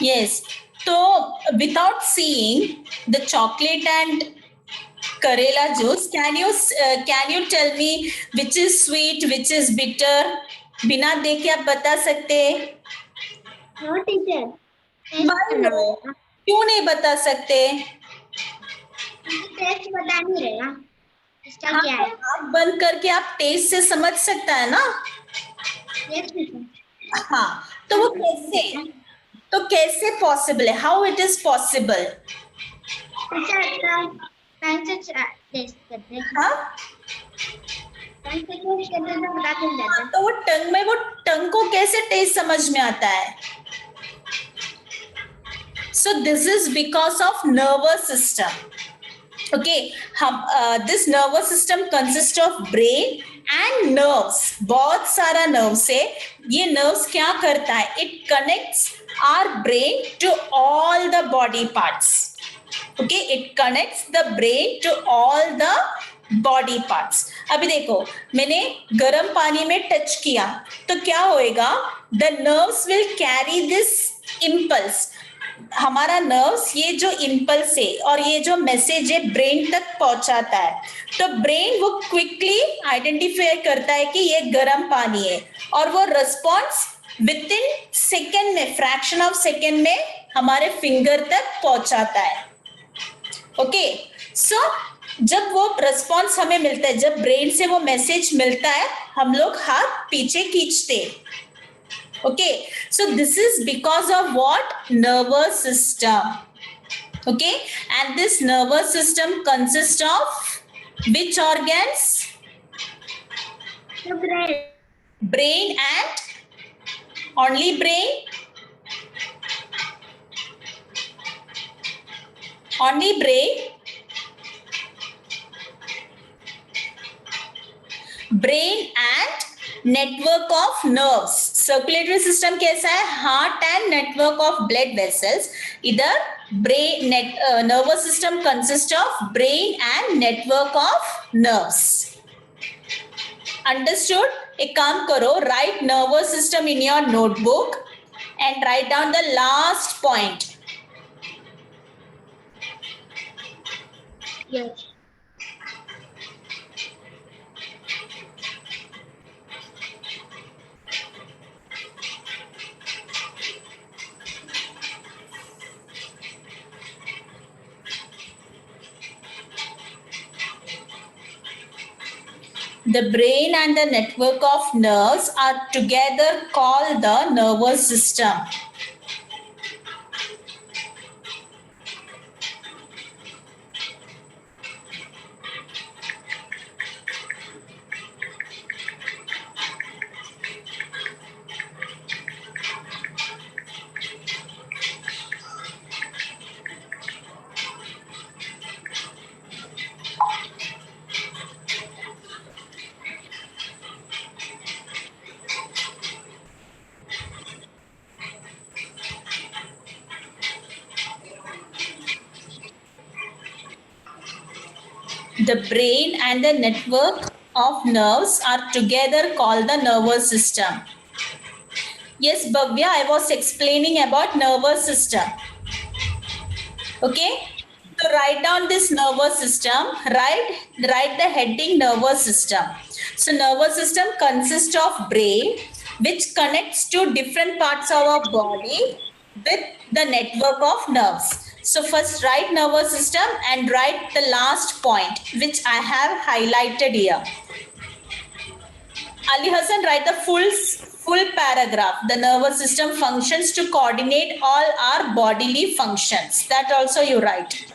Yes. So without seeing the chocolate and Karela juice, can you tell me which is sweet, which is bitter? बिना देखे आप बता सकते हैं? हाँ टीचर, क्यों नहीं बता सकते? टेस्ट बता नहीं रहेगा इसका हाँ, क्या है? आँख बंद करके आप टेस्ट से समझ सकता है ना? Yes teacher. हाँ, तो वो कैसे? तो कैसे पॉसिबल है? How it is possible? Teacher time से टेस्ट करते हैं। हाँ, टाइम से टेस्ट करते हैं तो पता चल जाता है। तो वो टंग में, वो टंग को कैसे टेस्ट समझ में आता है? So this is because of nervous system. Okay, this nervous system consists of brain and nerves. बहुत सारा nerves है. ये nerves क्या करता है? It connects our brain to all the body parts. Okay, it connects the brain to all the body parts. अभी देखो, मैंने गर्म पानी में टच किया तो क्या होएगा? The nerves will carry this impulse. हमारा नर्व्स ये जो इम्पल्स है और ये जो मैसेज है ब्रेन तक पहुंचाता है, तो ब्रेन वो क्विकली आइडेंटिफाई करता है कि ये गर्म पानी है और वो रिस्पॉन्स विद इन सेकेंड में, फ्रैक्शन ऑफ सेकेंड में हमारे फिंगर तक पहुंचाता है. ओके, सो जब वो रिस्पॉन्स हमें मिलता है, जब ब्रेन से वो मैसेज मिलता है, हम लोग हाथ पीछे खींचते. Okay, so this is because of what? Nervous system. Okay, and this nervous system consists of which organs? The brain. Brain and only brain? Only brain? Brain and network of nerves. Circulatory system कैसा है? Heart and network of blood vessels. Either brain nervous system consists of brain and network of nerves. Understood? एक काम करो, write nervous system in your notebook and write down the last point. Yes. The brain and the network of nerves are together called the nervous system. The brain and the network of nerves are together called the nervous system. Yes, Bhavya, I was explaining about nervous system. Okay, so write down this nervous system. Write the heading nervous system. So nervous system consists of brain, which connects to different parts of our body with the network of nerves. So first write nervous system and write the last point, which I have highlighted here. Ali Hassan, write the full paragraph. The nervous system functions to coordinate all our bodily functions. That also you write.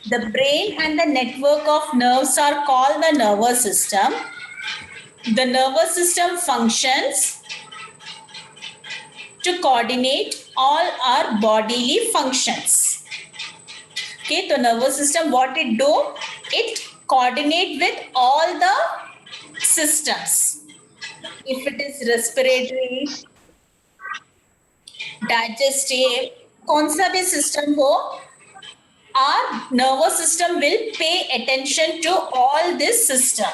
The brain and the network of nerves are called the nervous system. The nervous system functions to coordinate all our bodily functions. Okay, the nervous system, what it do? It coordinate with all the systems. If it is respiratory, digestive, कौन सा भी system हो, our nervous system will pay attention to all this system.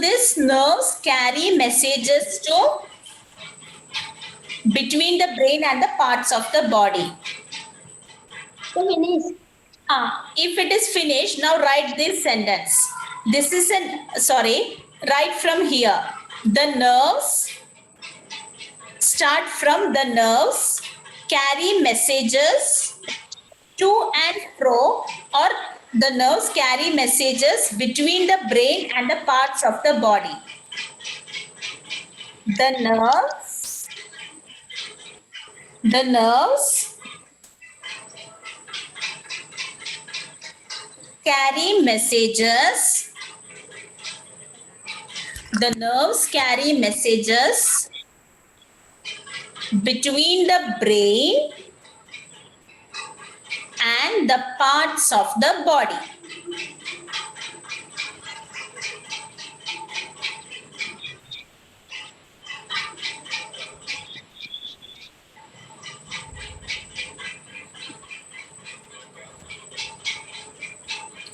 these nerves carry messages to between the brain and the parts of the body. Finish. If it is finished, now write this sentence. This is write from here. The nerves start from the nerves, carry messages to and fro, or the nerves carry messages between the brain and the parts of the body. The nerves carry messages. The nerves carry messages between the brain and the parts of the body.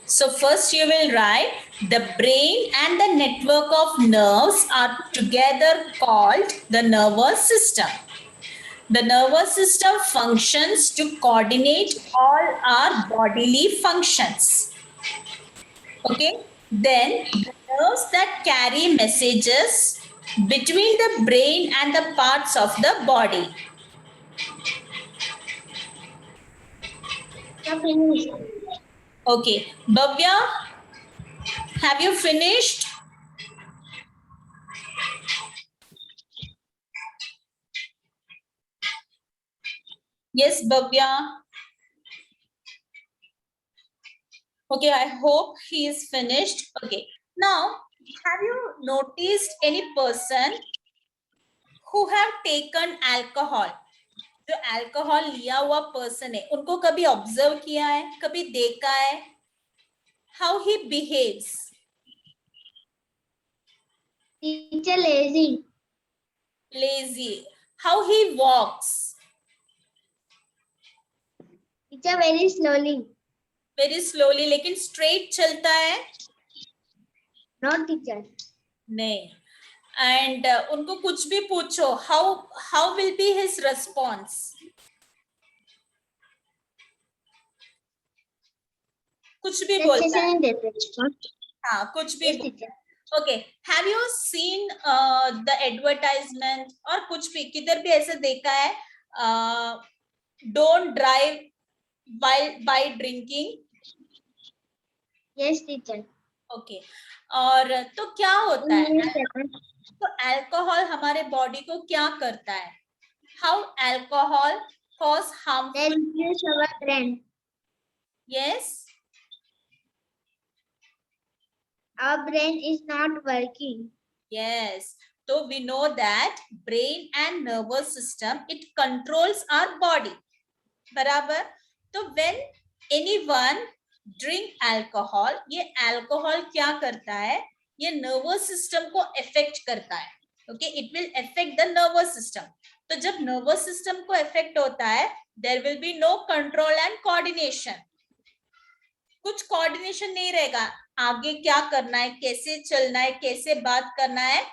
So first you will write the brain and the network of nerves are together called the nervous system. The nervous system functions to coordinate all our bodily functions. Okay, then the nerves that carry messages between the brain and the parts of the body. Finish. Okay, Bhavya, have you finished? Yes, Bhavya. Okay, I hope he is finished. Okay, now have you noticed any person who have taken alcohol? जो alcohol लिया हुआ person है उनको कभी observe किया है, कभी देखा है? How he behaves? Teacher lazy. Lazy. How he walks? Teacher very slowly. Very slowly, लेकिन straight चलता है? No teacher. नहीं. And उनको कुछ भी पूछो, how will be his response? कुछ भी बोलता है. हाँ, कुछ भी. Yes, Okay, have you seen the advertisement और कुछ भी किधर भी ऐसे देखा है? Don't drive while by drinking. Yes, teacher. Okay, और तो क्या होता है? तो अल्कोहल हमारे बॉडी को क्या करता है? How alcohol cause harmful? Reduce our brain. Yes. Our brain is not working. Yes. So we know that brain and nervous system, it controls our body. बराबर? तो when anyone drink alcohol, ये alcohol क्या करता है? ये nervous system को affect करता है. Okay, it will affect the nervous system. तो जब nervous system को affect होता है, there will be no control and coordination. कुछ coordination नहीं रहेगा. आगे क्या करना है, कैसे चलना है, कैसे बात करना है,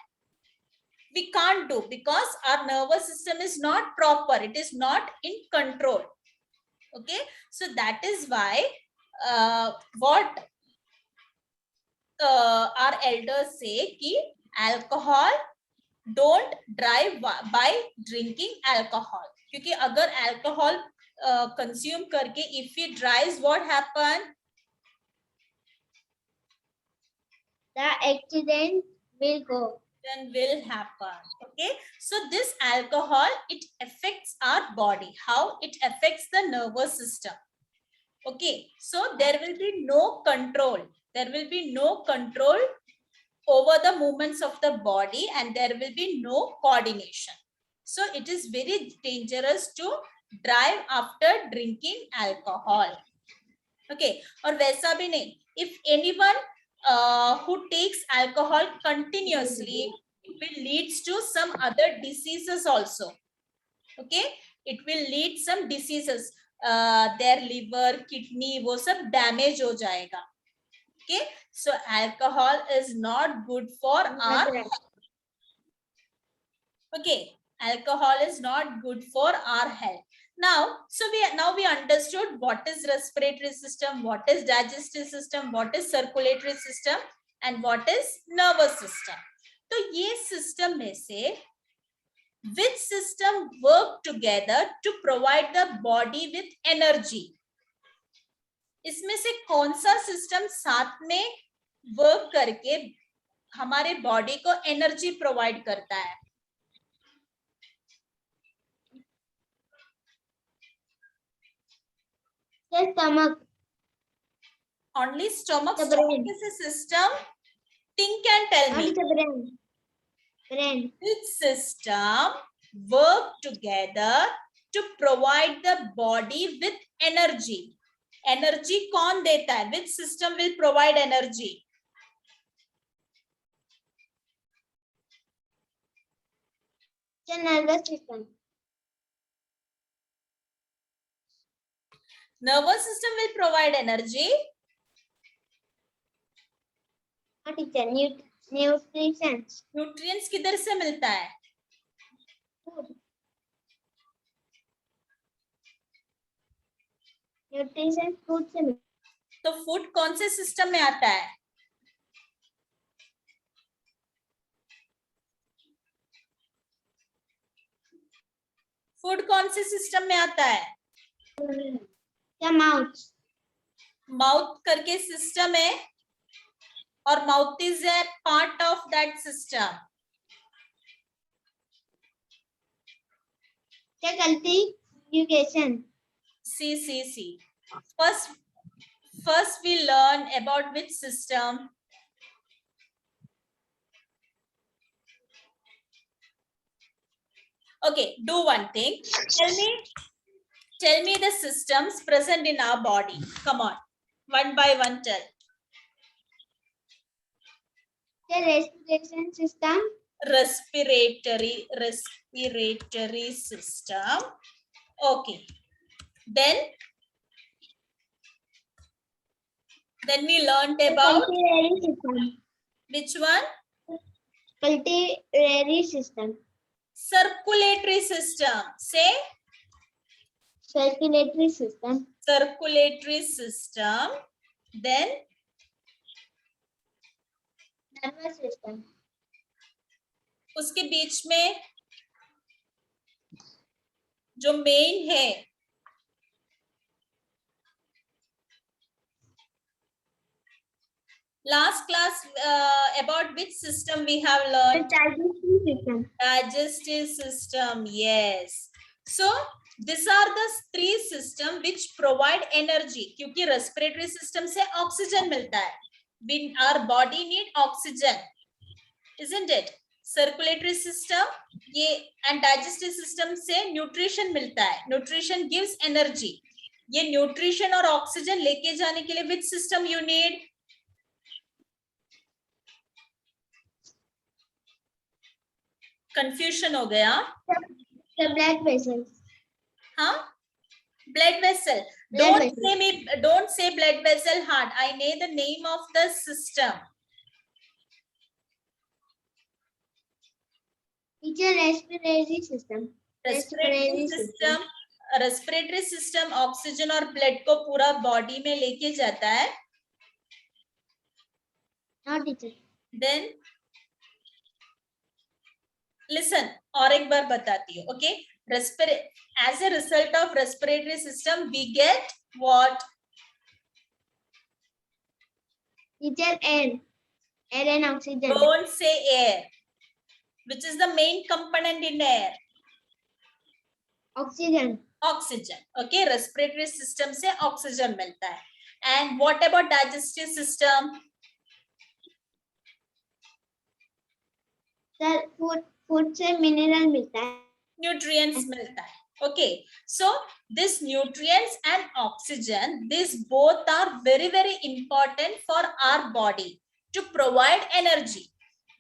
we can't do because our nervous system is not proper. It is not in control. Okay, so that is why what our elders say ki alcohol, don't drive by drinking alcohol. क्योंकि अगर alcohol consume करके if he drives, what happen? The accident will go. Then will happen. Okay, so this alcohol, it affects our body. How it affects the nervous system? Okay, so there will be no control. There will be no control over the movements of the body and there will be no coordination. So it is very dangerous to drive after drinking alcohol. Okay, और वैसा भी नहीं. If anyone who takes alcohol continuously, it will lead to some other diseases also. Okay, it will lead some diseases. Their liver, kidney, वो सब damage हो जाएगा. Okay, so alcohol is not good for our health. Okay, alcohol is not good for our health. Now, so we understood what is respiratory system, what is digestive system, what is circulatory system, and what is nervous system. तो ये system में से which system work together to provide the body with energy? इसमें से कौन सा system साथ में वर्क करके हमारे बॉडी को एनर्जी प्रोवाइड करता है? Stomach. Only stomach. The Stomach brain. is a system. Think and tell me. The brain. Brain. Which system work together to provide the body with energy? Energy कौन देता है? Which system will provide energy? The nervous system. Nervous system will provide energy. What is the nutrition? Nutrients किधर से मिलता है? Food. Nutrition food से मिलता है. तो फूड कौन से सिस्टम में आता है? फूड कौन से सिस्टम में आता है? The mouth. माउथ करके सिस्टम है और mouth is a part of that system. The cultivation. See. First we learn about which system. Okay, do one thing. Tell me the systems present in our body. Come on, one by one tell. The respiration system. Respiratory system. Okay. Then we learned about Cultivatory system. which one? Cultivatory system. Circulatory system. Say Circulatory system. circulatory system. Then Nervous system. उसके बीच में जो main है last class about which system we have learned? Digestive system. Digestive system. Yes. So these are the three systems which provide energy. क्योंकि respiratory system से oxygen मिलता है. Our body need oxygen, isn't it? Circulatory system ये and digestive system से nutrition मिलता है. Nutrition gives energy. ये nutrition और oxygen लेके जाने के लिए which system you need? Confusion हो गया. The blood vessels. हाँ, blood vessel. Don't say blood vessel heart. I need the name of the system. It's a respiratory system. Respiratory system oxygen और blood को पूरा बॉडी में लेके जाता है. Not teacher. Then listen और एक बार बताती हूँ. Okay, as a result of respiratory system we get what? Teacher, air and oxygen. Don't say air. Which is the main component in air? Oxygen. Oxygen. Okay, respiratory system से oxygen मिलता है. And what about digestive system? Sir, food से mineral मिलता है. Nutrients मिलता है. Okay, so this nutrients and oxygen, these both are very very important for our body to provide energy.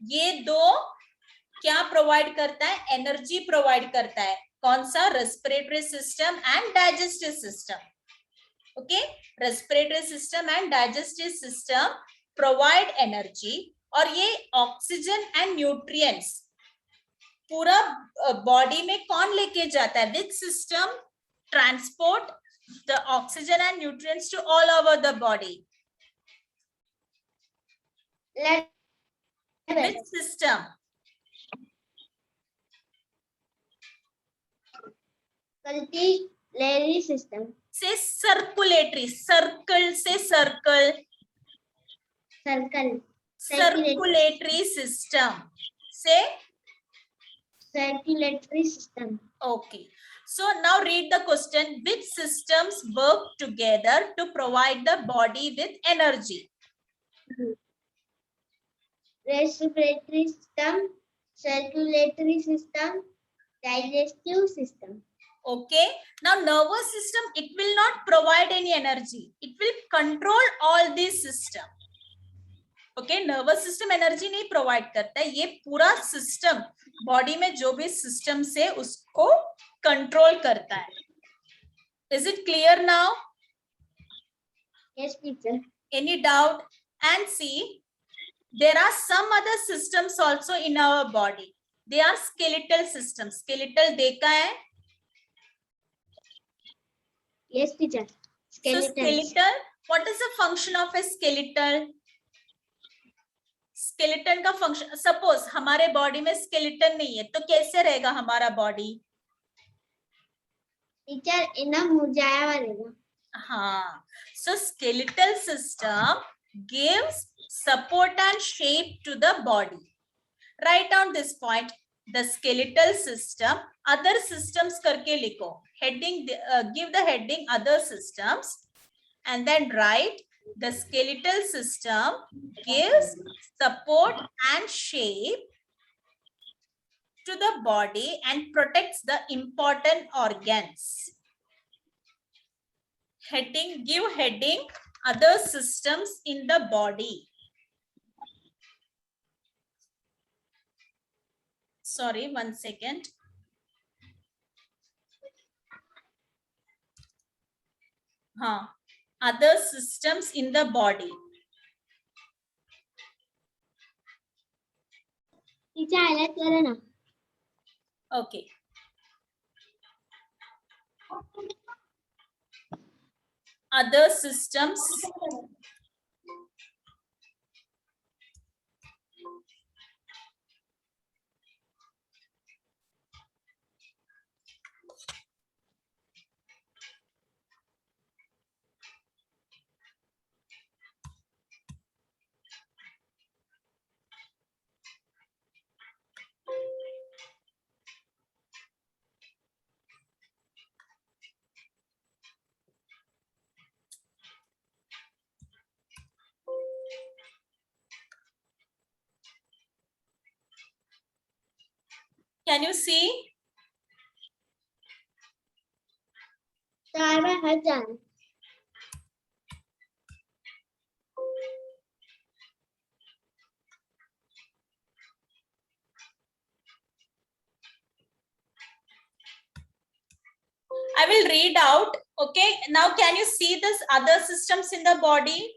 ये दो क्या provide करता है? Energy provide करता है. कौन सा? Respiratory system and digestive system. Okay, respiratory system and digestive system provide energy. और ये ऑक्सीजन एंड न्यूट्रिएंट्स पूरा बॉडी में कौन लेके जाता है? Which system transport the oxygen and nutrients to all over the body? Which system? Circulatory system. से circulatory, circle से सर्कल, Circle. सर्कुलेटरी सिस्टम से Circulatory system. okay. So now read the question. Which systems work together to provide the body with energy? Respiratory system, circulatory system, digestive system. Okay, now nervous system, it will not provide any energy, it will control all these system. Okay, nervous system energy नहीं provide करता है, ये पूरा system body में जो भी system से उसको control करता है. Is it clear now? Yes, teacher. Any doubt? And see, there are some other systems also in our body. They are skeletal systems. Skeletal देखा है? Yes, teacher. So skeletal, what is the function of a skeletal? Skeleton का function, suppose हमारे body में skeleton नहीं है, तो कैसे रहेगा हमारा body? Teacher, इना मुरझाया हुआ रहेगा. हाँ, so skeletal system gives support and shape to the body. Write down this point. The skeletal system, other systems करके लिखो. Heading, give the heading other systems, and then write the skeletal system gives support and shape to the body and protects the important organs. Heading, give heading other systems in the body. Sorry, 1 second. Other systems in the body. Teacher, highlight करो ना. Okay. Other systems. Can you see? चार बार हट जाना. I will read out. Okay. Now, can you see this other systems in the body?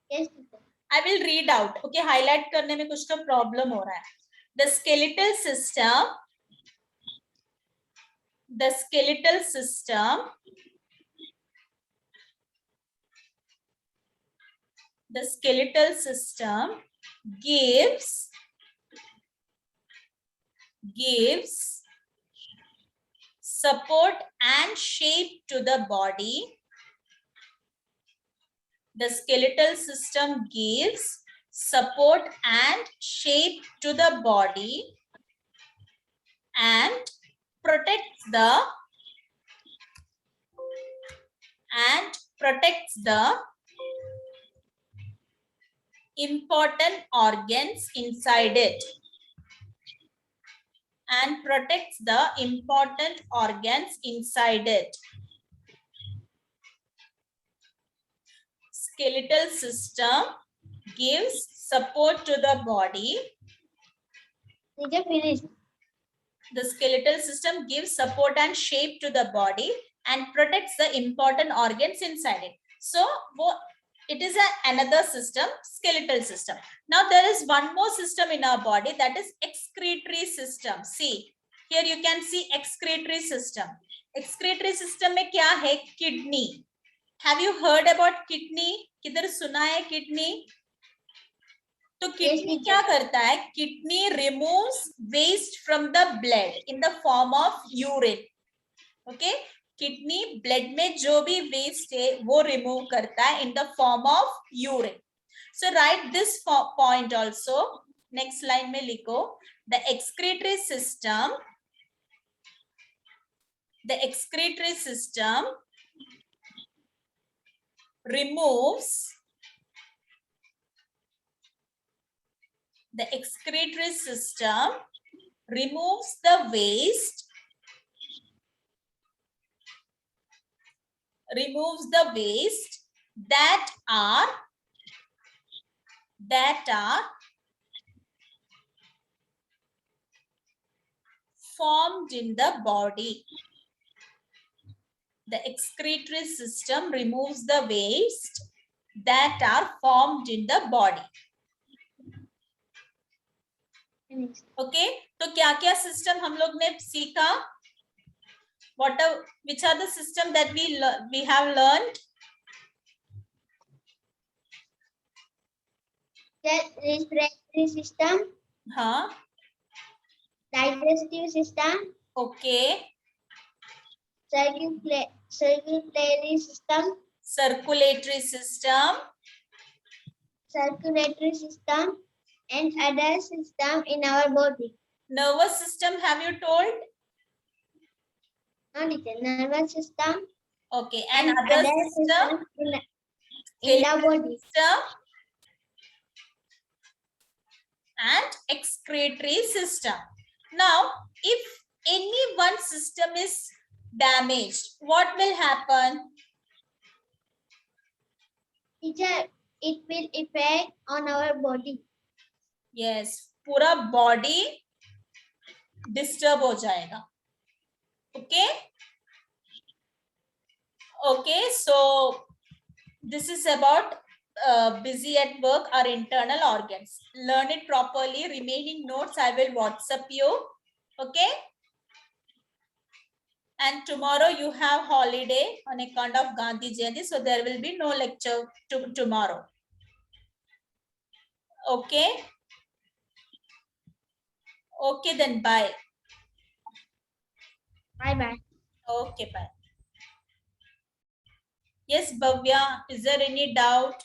Yes, teacher. I will read out. Okay. Highlight करने में कुछ तो problem हो रहा है. The skeletal system. The skeletal system. The skeletal system gives support and shape to the body. The skeletal system gives support and shape to the body and protects the important organs inside it. And protects the important organs inside it. Skeletal system gives support to the body. Teacher, finish. The skeletal system gives support and shape to the body and protects the important organs inside it. So it is another system, skeletal system. Now there is one more system in our body, that is excretory system. See, here you can see excretory system. Excretory system में क्या है? Kidney. Have you heard about kidney? किधर सुना है kidney? तो kidney क्या करता है? Kidney removes waste from the blood in the form of urine. Okay, kidney blood में जो भी वेस्ट है वो रिमूव करता है in the form of urine. So write this point also. Next line में लिखो, the excretory system removes the excretory system removes the waste that are formed in the body. The excretory system removes the waste that are formed in the body. Okay, तो क्या क्या system हम लोग ने सीखा? Which are the system that we have learned? Respiratory system. हाँ. Digestive system. Okay. Circulatory system. Circulatory system and other system in our body. Nervous system, have you told? No, teacher. Nervous system. Okay, and other system in the body. System and excretory system. Now, if any one system is damaged, what will happen? Teacher, it will affect on our body. Yes, पूरा body disturb हो जाएगा. Okay. Okay, so this is about busy at work, our internal organs. Learn it properly. Remaining notes I will WhatsApp you. Okay. And tomorrow you have holiday on account of Gandhi Jayanti, so there will be no lecture tomorrow. Okay. Okay, then bye. Bye. Okay, bye. Yes, Bhavya, is there any doubt?